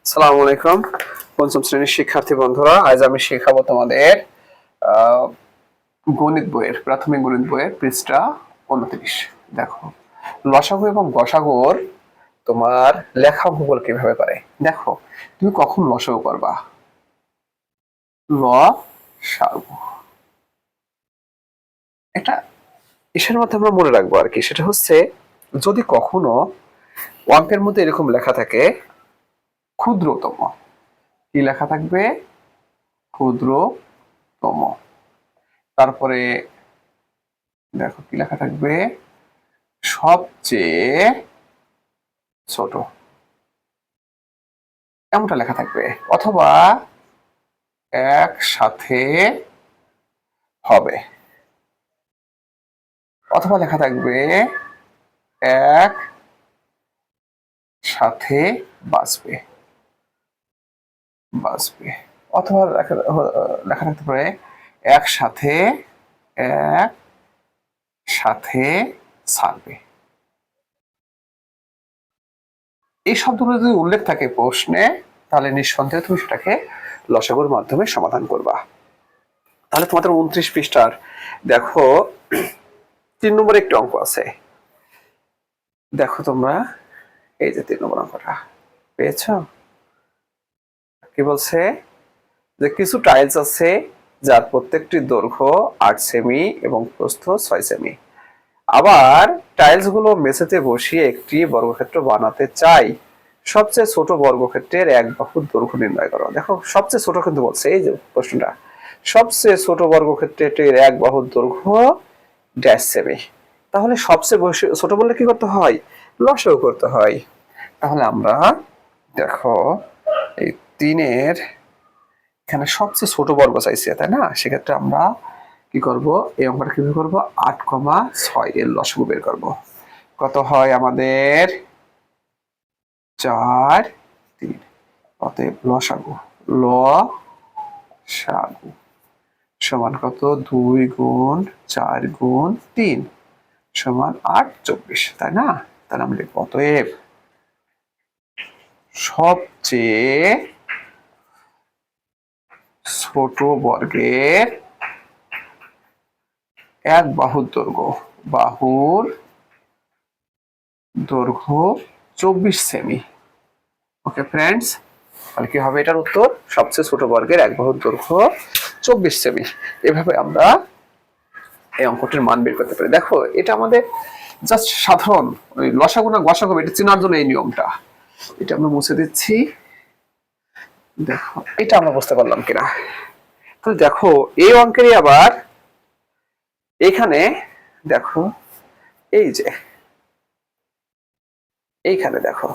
আসসালামু আলাইকুম পঞ্চম শ্রেণীর শিক্ষার্থী বন্ধুরা, আজ আমি শেখাবো তোমাদের গণিত বইয়ের প্রাথমিক গণিত বইয়ের পৃষ্ঠা 29। দেখো, লসাগু এবং গসাগুর তোমার লেখা ভূগোল কিভাবে করে। দেখো, তুমি কখন লসাগু করবা? লসাগু এটা এর মধ্যে আমরা মনে রাখবো আর কি, সেটা হচ্ছে যদি কখনো অঙ্কের মধ্যে এরকম লেখা থাকে ক্ষুদ্রতম, কি লেখা থাকবে? ক্ষুদ্রতম। তারপরে দেখো কি লেখা থাকবে? সবচেয়ে ছোট, এমনটা লেখা থাকবে। অথবা একসাথে হবে, অথবা লেখা থাকবে এক সাথে বাঁচবে বাঁচবে অথবা লেখা থাকতে পারে একসাথে এক সাথে ছাড়বে। এই শব্দগুলো যদি উল্লেখ থাকে প্রশ্নে, তাহলে নিঃসন্দেহে তুমি সেটাকে লসাগুর মাধ্যমে সমাধান করবা। তাহলে তোমাদের 29 পৃষ্ঠার দেখো 3 নম্বর একটি অঙ্ক আছে। দেখো তোমরা, এই যে 3 নম্বর অঙ্কটা পেয়েছ। কি বলছে? যে কিছু টাইলস আছে যার প্রত্যেকটি দৈর্ঘ্য 8 সেমি এবং প্রস্থ 6 সেমি। আবার টাইলস গুলো মেঝেতে বসিয়ে একটি বর্গক্ষেত্র বানাতে চাই। সবচেয়ে ছোট বর্গক্ষেত্রের এক বাহুর দৈর্ঘ্য নির্ণয় করো। দেখো, সবচেয়ে ছোট কিন্তু বলছে, এই যে প্রশ্নটা, সবচেয়ে ছোট বর্গক্ষেত্রের এক বাহুর দৈর্ঘ্য ড্যাশ সেমি। তাহলে সবচেয়ে ছোট বললে কি করতে হয়? লসাগু করতে হয়। তাহলে আমরা দেখো এই 3-এর এখানে সবচেয়ে ছোট বর্গ চাইছে, তাই না? সেক্ষেত্রে আমরা কি করব? এই অঙ্কটা কিভাবে করবো? 8,6 এর লসাগু বের করব। কত হয় আমাদের? 4, 3। অতএব লসাগু লসাগু সমান কত? 2 গুণ 4 গুণ 3 সমান 8, 24, তাই না? তাহলে আমরা লিখব অতএব সবচেয়ে ছোট বর্গের এক বাহুর দৈর্ঘ্য 24 সেমি। ওকে ফ্রেন্ডস, তাহলে কি হবে এটার উত্তর? সবচেয়ে ছোট বর্গের এক বাহুর দৈর্ঘ্য 24 সেমি। এভাবে আমরা এই অঙ্কটির মান বের করতে পারি। দেখো, এটা আমাদের জাস্ট সাধারণ ওই লসাগু না গসাগু এটা চেনার জন্য এই নিয়মটা। এটা আমরা মুছে দিচ্ছি। দেখো, এটা আমরা বুঝতে পারলাম কিনা। তো দেখো, এই অঙ্কেরই আবার এখানে দেখো, এই যে এইখানে দেখো,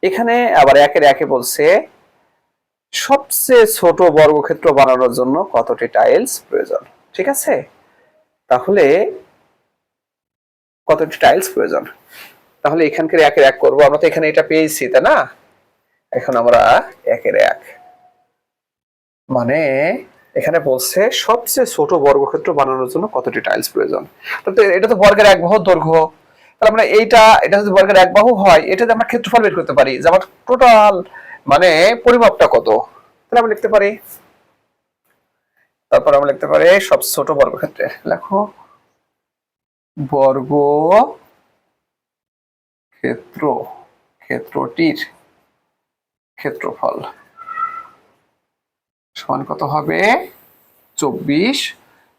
এখানে আবার 1-এর 1-এ বলছে সবচেয়ে ছোট বর্গক্ষেত্র বানানোর জন্য কতটি টাইলস প্রয়োজন। ঠিক আছে, তাহলে কতটি টাইলস প্রয়োজন? তাহলে এখানকার 1-এর 1 করবো আমরা, তো এখানে এটা পেয়েছি, তাই না? এখন আমরা 1-এর 1 মানে এখানে বলছে সবচেয়ে ছোট বর্গক্ষেত্র বানানোর জন্য কতটি টাইলস প্রয়োজন। তো এটা তো বর্গের এক বাহু দৈর্ঘ্য। তাহলে আমরা এটা যদি বর্গের এক বাহু হয়, এটাতে আমরা ক্ষেত্রফল বের করতে পারি যে আমার টোটাল মানে পরিমাপটা কত। তাহলে আমরা লিখতে পারি, তারপর আমরা লিখতে পারি সবচেয়ে ছোট বর্গক্ষেত্রে লেখো বর্গ ক্ষেত্রটির ক্ষেত্রফল সমান কত হবে? 24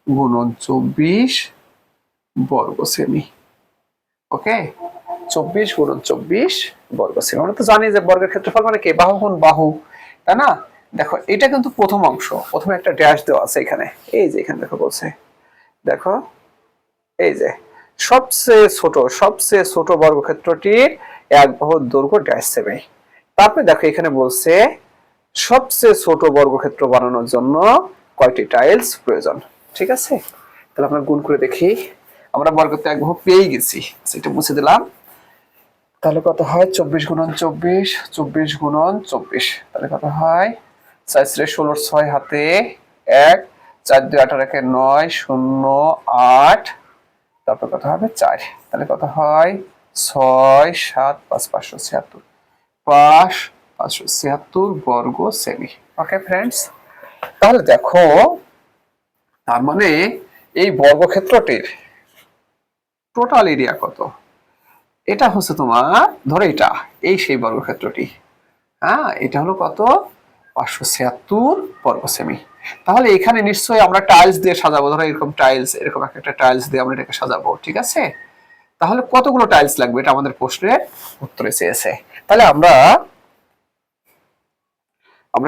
গুণন 24 বর্গ সেমি। ওকে, 24 গুণন 24 বর্গ সেমি। আমরা তো জানি যে বর্গের ক্ষেত্রফল মানে কি? বাহু গুণ বাহু, তাই না? দেখো, এটা কিন্তু প্রথম অংশ, প্রথমে একটা ড্যাশ দেওয়া আছে এখানে, এই যে এখানে দেখো বলছে, দেখো এই যে সবচেয়ে ছোট বর্গক্ষেত্রটির এক বাহুর দৈর্ঘ্য ড্যাশ সেমি। তারপরে দেখো এখানে বলছে সবচেয়ে ছোট বর্গক্ষেত্র বানানোর জন্য কয়টি টাইলস প্রয়োজন। ঠিক আছে, তাহলে আমরা গুণ করে দেখি। আমরা বর্গতে এক বাহু পেয়ে গেছি, সেটা মুছে দিলাম। তাহলে কত হয়? 24 গুণন 24, 24 গুণন 24, তাহলে কত হয়? 4 × 16, 6 হাতে 1, 4 2 8 1 9, 0 8, তারপর কত হবে? 4। তাহলে কত হয়? 6 7 5 576, 5 576 বর্গ সেমি। ওকে ফ্রেন্ডস, তাহলে দেখো তার মানে এই বর্গক্ষেত্রটির টোটাল এরিয়া কত? এটা হচ্ছে তোমার, ধরো এটা এই সেই বর্গক্ষেত্রটি, হ্যাঁ এটা হলো কত? 576 বর্গ সেমি। তাহলে এখানে নিশ্চয়ই আমরা টাইলস দিয়ে সাজাবো, ধরো এরকম টাইলস, এরকম একটা টাইলস দিয়ে আমরা এটাকে সাজাবো, ঠিক আছে? তাহলে কতগুলো টাইলস লাগবে এটা আমাদের প্রশ্নের উত্তরে চেয়েছে। তাহলে আমরা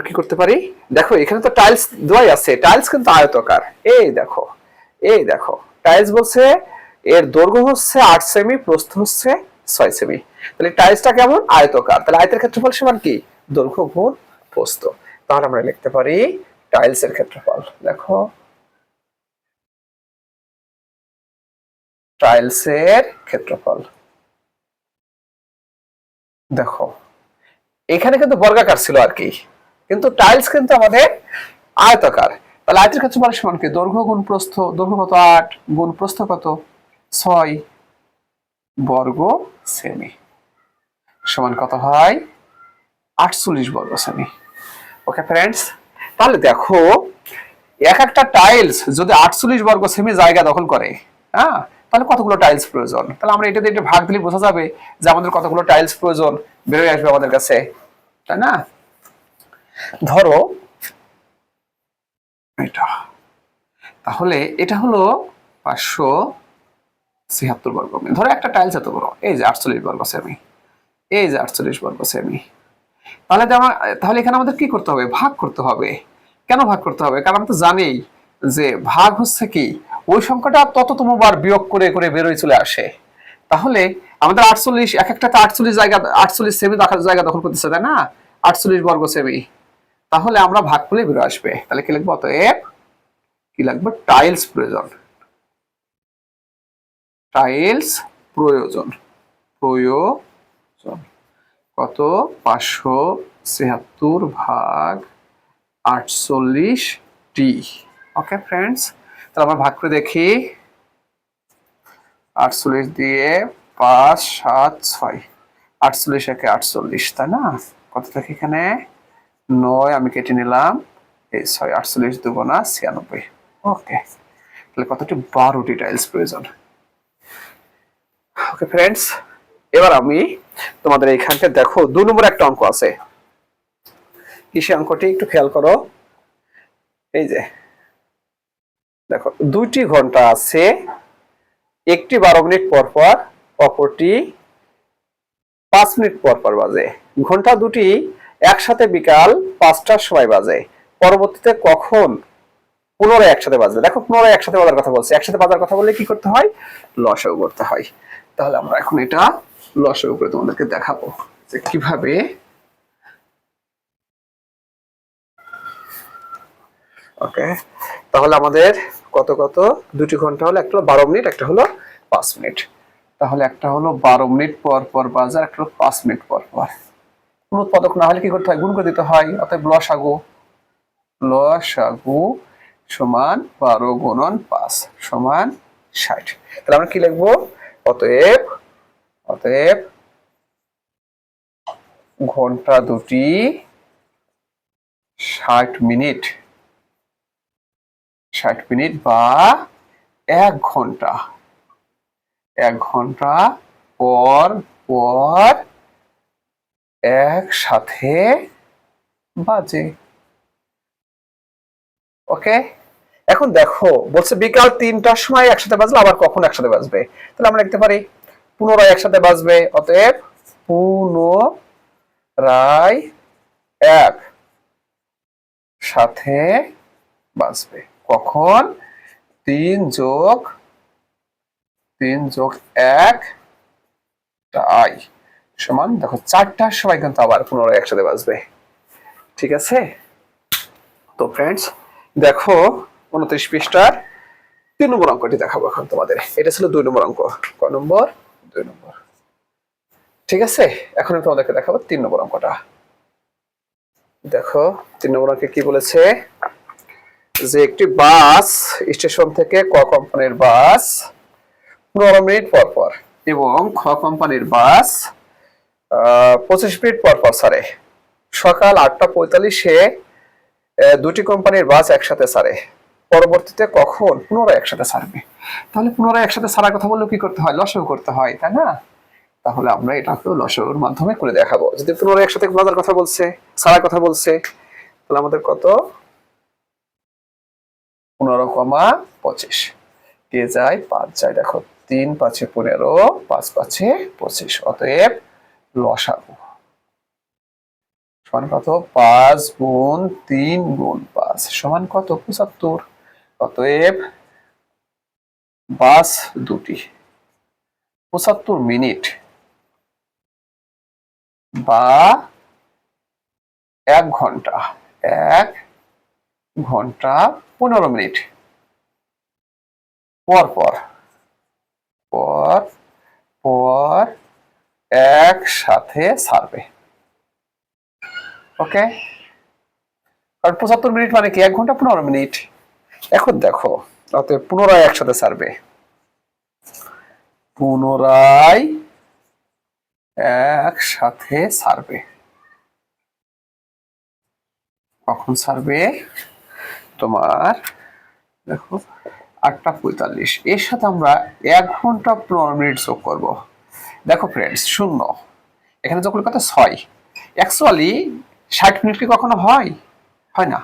কি করতে পারি, দেখো এখানে তো টাইলস দেওয়াই আছে, টাইলস কিন্তু আয়তাকার। এই দেখো টাইলস বলছে এর দৈর্ঘ্য হচ্ছে 8 সেমি, প্রস্থ হচ্ছে 6 সেমি। তাহলে টাইলসটা কেমন? আয়তাকার। তাহলে আয়তের ক্ষেত্রফল সমান কি? দৈর্ঘ্য গুণ প্রস্থ। তাহলে আমরা লিখতে পারি টাইলসের ক্ষেত্রফল, দেখো টাইলসের ক্ষেত্রফল, দেখো এখানে কিন্তু বর্গাকার ছিল আর কি, কিন্তু টাইলস কিন্তু আমাদের আয়তাকার। তাহলে আয়তের ক্ষেত্রফল সমান কি? দৈর্ঘ্য গুণ প্রস্থ। দৈর্ঘ্য কত? 8 গুণ প্রস্থ কত? 6 বর্গ সেমি সমান কত হয়? 48 বর্গ সেমি। ওকে ফ্রেন্ডস, তাহলে দেখো এক একটা টাইলস যদি 48 বর্গ সেমি জায়গা দখল করে, হ্যাঁ তাহলে কতগুলো টাইলস প্রয়োজন? তাহলে আমরা এটা দিয়ে একটু ভাগ দিলে বোঝা যাবে যে আমাদের কতগুলো টাইলস প্রয়োজন, বেরোয় আসবে আমাদের কাছে, তাই না? ধরো এটা, তাহলে এটা হলো 576 বর্গ সেমি। ধরো একটা টাইলস এত বড়, এই যে 48 বর্গ সেমি, এই যে 48 বর্গ সেমি। তাহলে এখানে আমাদের কি করতে হবে? ভাগ করতে হবে। কেন ভাগ করতে হবে? কারণ আমরা তো জানি যে ভাগ হচ্ছে কি, ওই সংখ্যাটা তততম বার বিয়োগ করে করে বেরোয় চলে আসে। তাহলে আমাদের 48, এক একটাতে 48 জায়গা, 48 সেমি জায়গা দখল করতেছে, তাই না? 48 বর্গ সেমি। তাহলে আমরা ভাগ করলে বেরো আসবে। তাহলে কি লিখবো? অতএব কি লাগবে? টাইলস প্রয়োজন, টাইলস প্রয়োজন, প্রয়োজন কত? 576 ভাগ 48 টি। ওকে ফ্রেন্ডস, তাহলে আমরা ভাগ করে দেখি। 48 দিয়ে 5 7 6, 48 একে 48, তাই না? কত থাকে এখানে? 9 আমি কেটে নিলাম, এই 6, 48 দুগুণা 96। ওকে, তাহলে কতটি? 12টি টাইলস প্রয়োজন। ওকে ফ্রেন্ডস, এবার আমি তোমাদের এইখানটা দেখো 2 নম্বর একটা অঙ্ক আছে। কিসে অঙ্কটি একটু খেয়াল করো। এই যে দেখো 2টি ঘন্টা আছে, একটি 12 মিনিট পর পর, অপরটি 5 মিনিট পর পর বাজে। ঘন্টা দুটি একসাথে বিকাল 5টার সময় বাজে। পরবর্তীতে কখন পুনরায় একসাথে বাজবে? দেখো পুনরায় একসাথে বাজার কথা বলছে, একসাথে বাজার কথা বললে কি করতে হয়? লসাগু করতে হয়। তাহলে আমরা এখন এটা লসাগু করে তোমাদেরকে দেখাবো যে কিভাবে। ওকে, তাহলে আমাদের কত কত? 2টি ঘন্টা হলো, একটা হলো 12 মিনিট, একটা হলো 5 মিনিট। তাহলে একটা হলো 12 মিনিট পর পর বাজার, একটা হলো 5 মিনিট পর পর। কোন উৎপাদক না হলে কি করতে হয়? গুণ করে দিতে হয়। অতএব লসাগু, লসাগু সমান 12 গুণন 5 সমান 60। তাহলে আমরা কি লিখবো? অতএব অতএব ঘন্টা দুটি 60 মিনিট, 60 মিনিট বা 1 ঘন্টা, 1 ঘন্টা পর পর একসাথে বাজে। ওকে, এখন দেখো বলছে বিকাল 3টার সময় একসাথে বাজলে, আবার কখন একসাথে বাজবে? তাহলে আমরা লিখতে পারি পুনরায় একসাথে বাজবে। অতএব পুনরায় এক সাথে বাজবে কখন? 3 যোগ 1 টাই সমান, দেখো 4টার সময় কিন্তু আবার পুনরায় একসাথে বাজবে। ঠিক আছে? তো ফ্রেন্ডস দেখো 29 পৃষ্ঠার 3 নম্বর অঙ্কটি দেখাবো এখন তোমাদের। এটা ছিল 2 নম্বর অঙ্ক। ক নম্বর? 2 নম্বর। ঠিক আছে, এখন আমি তোমাদেরকে দেখাবো 3 নম্বর অঙ্কটা। দেখো 3 নম্বর অঙ্কে কি বলেছে, যে একটি বাস স্টেশন থেকে ক কোম্পানির বাস 15 মিনিট পর পর এবং খ কোম্পানির বাস 25 মিনিট পর পর ছাড়ে। সকাল 8:45-এ দুটি কোম্পানির বাস একসাথে ছাড়ে, পরবর্তীতে কখন পুনরায় একসাথে ছাড়বে? তাহলে পুনরায় একসাথে ছাড়ার কথা বললে কি করতে হয়? লসাগু করতে হয়, তাই না? তাহলে আমরা এটাকেও লসাগুর মাধ্যমে করে দেখাবো। যদি পুনরায় একসাথে বাজার কথা বলছে, ছাড়ার কথা বলছে, তাহলে আমাদের কত? 15,25 কে যায় 5 যায়, দেখো 3 5 15, 5 5 25। অতএব লসাগু সমান কত? 5 গুণ 3 গুণ 5 সমান কত? 75। অতএব বাস দুটি 75 মিনিট বা 1 ঘন্টা, 1 ঘন্টা 15 মিনিট পর পর পর পর একসাথে ছাড়বে। ওকে, কারণ 75 মিনিট মানে কি? 1 ঘন্টা 15 মিনিট। এখন দেখো, অতএব পুনরায় একসাথে ছাড়বে, পুনরায় একসাথে ছাড়বে। কখন ছাড়বে? তোমার দেখো 8:45, এর সাথে আমরা 1 ঘন্টা 15 মিনিট যোগ করবো। দেখো ফ্রেন্ডস, 0 এখানে যোগ করলে কত? 6। অ্যাকচুয়ালি 60 মিনিট কি কখনো হয়? হয় না।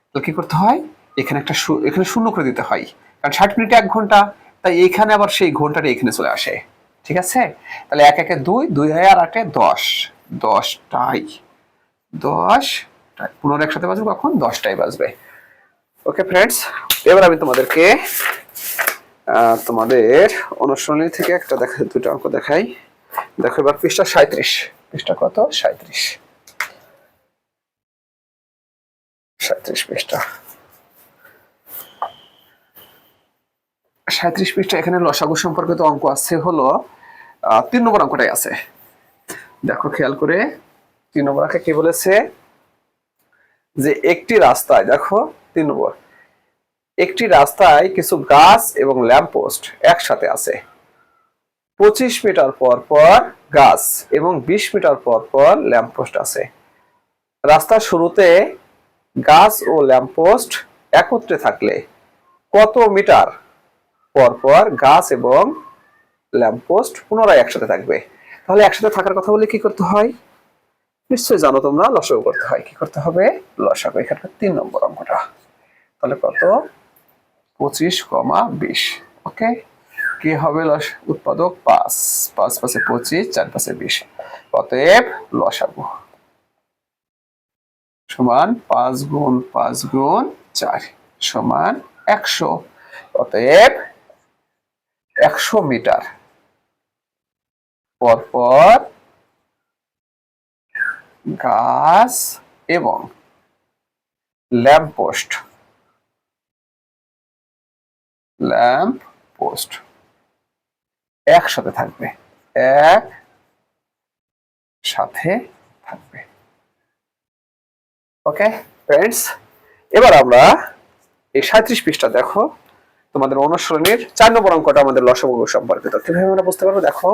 তাহলে কি করতে হয়? এখানে একটা এখানে 0 করে দিতে হয়, কারণ 60 মিনিটে 1 ঘন্টা, তাই এখানে আবার সেই ঘন্টাটা এখানে চলে আসে। ঠিক আছে? তাহলে 1 1 2, 2 আর 8 10, 10টাই 10টাই পুনরায় একসাথে বাজবে কখন? 10টাই বাজবে। ওকে ফ্রেন্ডস, এবার আমি তোমাদেরকে তোমাদের অনুশীলনী থেকে একটা দুটো অঙ্ক দেখাই। দেখো এবার পৃষ্ঠা 37, পৃষ্ঠা কত? 37, 37 পৃষ্ঠা, 37 পৃষ্ঠা। এখানে লসাগু সম্পর্কিত অঙ্ক আছে হলো 3 নম্বর অঙ্কটাই আছে। দেখো খেয়াল করে, 3 নম্বর অঙ্কে কি বলেছে? যে একটি রাস্তায়, দেখো 3 নম্বর, একটি রাস্তায় কিছু গাছ এবং ল্যাম্পপোস্ট একসাথে আছে। 25 মিটার পর পর গাছ এবং 20 মিটার পর পর ল্যাম্পপোস্ট আছে। রাস্তার শুরুতে গাছ ও ল্যাম্পপোস্ট একত্রে থাকলে কত মিটার পর পর গাছ এবং ল্যাম্পপোস্ট পুনরায় একসাথে থাকবে? তাহলে একসাথে থাকার কথা বলে কি করতে হয়? নিশ্চয়ই জানো তোমরা, লসাগু করতে হয়। কি করতে হবে? লসাগু। এখানকার 3 নম্বর অঙ্কটা। তাহলে কত? 25, 20। ওকে, কি হবে? উৎপাদক 5, 5 5 25, 4 5 20। অতএব লসাগু সমান 5 গুণ 5 গুণ 4 সমান 100। অতএব 100 মিটার পর পর গাছ এবং ল্যাম্প পোস্ট একসাথে থাকবে, একসাথে থাকবে। ওকে ফ্রেন্ডস, এবার আমরা এই 37 পৃষ্ঠা দেখো, তোমাদের অনুসরণের 4 নম্বর অঙ্কটা আমাদের লসাগু সম্পর্কিত। কিভাবে আমরা বুঝতে পারবো? দেখো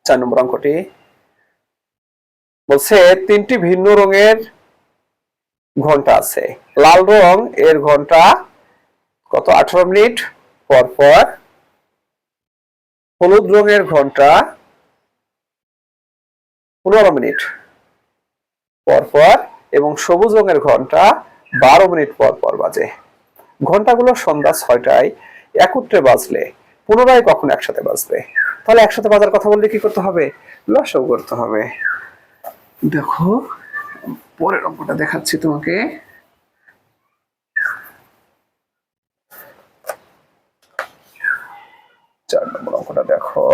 4 নম্বর অঙ্কটি বলছে 3টি ভিন্ন রঙের ঘন্টা আছে। লাল রং এর ঘন্টা কত? 18 মিনিট পর পর, হলুদ রঙের ঘন্টা 15 মিনিট পর পর এবং সবুজ রঙের ঘন্টা 12 মিনিট পর পর বাজে। ঘন্টাগুলো সন্ধ্যা 6টায় একত্রে বাজলে পুনরায় কখন একসাথে বাজবে? তাহলে একসাথে বাজার কথা বললে কি করতে হবে? লসাগু করতে হবে। দেখো পরের অঙ্কটা দেখাচ্ছি তোমাকে। 4 নম্বর অঙ্কটা দেখো,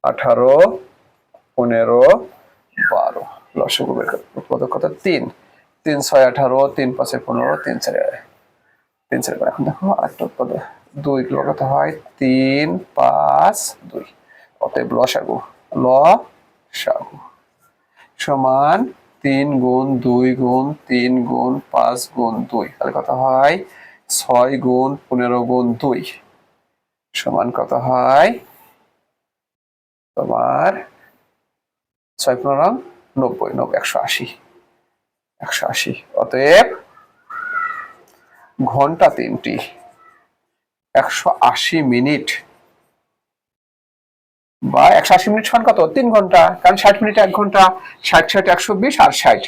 18, 15, 12। লসাগু বের করতে উৎপাদক কত? 3, 3 6 18, 3 5 15, 3 4 এখন দেখো আরেকটা উৎপাদক 2 কিলো কত হয়? 3 5 2। অতএব লসাগু সমান 3 গুণ 2 গুণ 3 গুণ 5 গুণ 2। তাহলে কত হয়? 6 গুণ 15 গুণ 2 সমান কত হয়? তোমার 6×15 = 90, 180। অতএব ঘন্টা 3টি, 180 মিনিট, বা 180 মিনিট সমান কত? 3 ঘন্টা, কারণ 60 মিনিট 1 ঘন্টা, 60 60 120 আর 60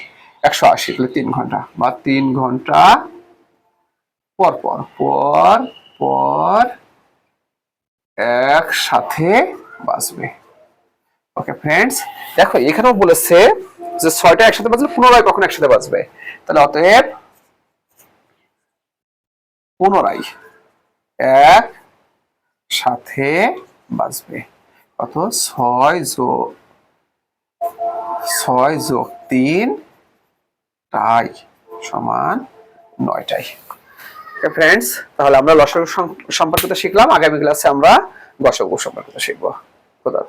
180, তাহলে 3 ঘন্টা, বা 3 ঘন্টা পর পর পর পর একসাথে বাজবে। ওকে ফ্রেন্ডস, দেখো এখানেও বলেছে যে 6টা একসাথে বাজলে পুনরায় কখন একসাথে বাজবে, তাহলে অতএব পুনরায় এক সাথে বাজবে। কত? 6 + 3 টাই সমান 9টাই। ওকে ফ্রেন্ডস, তাহলে আমরা লসাগু সম্পর্কিত শিখলাম। আগামী ক্লাসে আমরা গসাগু সম্পর্কিত শিখবো। খোদা হাফেজ।